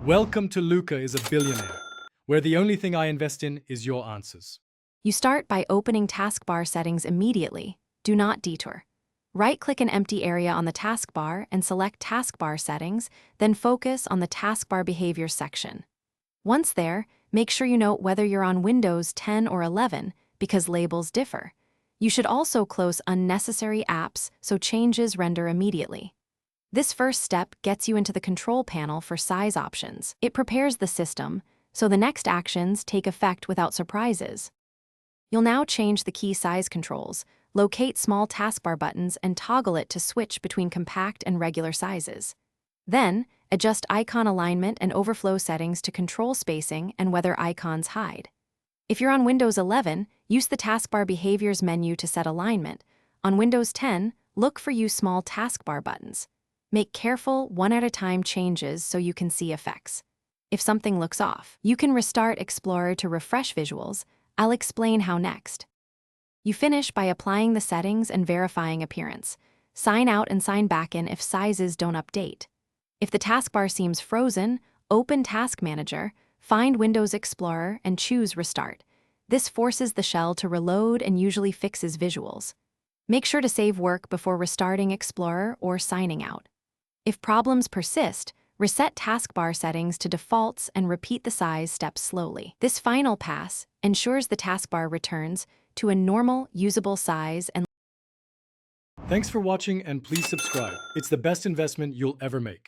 Welcome to Luca is a Billionaire, where the only thing I invest in is your answers. You start by opening taskbar settings immediately. Do not detour. Right-click an empty area on the taskbar and select Taskbar Settings, then focus on the Taskbar Behaviors section. Once there, make sure you note whether you're on Windows 10 or 11, because labels differ. You should also close unnecessary apps so changes render immediately. This first step gets you into the control panel for size options. It prepares the system, so the next actions take effect without surprises. You'll now change the key size controls, locate small taskbar buttons, and toggle it to switch between compact and regular sizes. Then, adjust icon alignment and overflow settings to control spacing and whether icons hide. If you're on Windows 11, use the Taskbar Behaviors menu to set alignment. On Windows 10, look for Use Small Taskbar buttons. Make careful, one-at-a-time changes so you can see effects. If something looks off, you can restart Explorer to refresh visuals. I'll explain how next. You finish by applying the settings and verifying appearance. Sign out and sign back in if sizes don't update. If the taskbar seems frozen, open Task Manager, find Windows Explorer, and choose Restart. This forces the shell to reload and usually fixes visuals. Make sure to save work before restarting Explorer or signing out. If problems persist, reset taskbar settings to defaults and repeat the size steps slowly. This final pass ensures the taskbar returns to a normal, usable size and Thanks for watching and please subscribe. It's the best investment you'll ever make.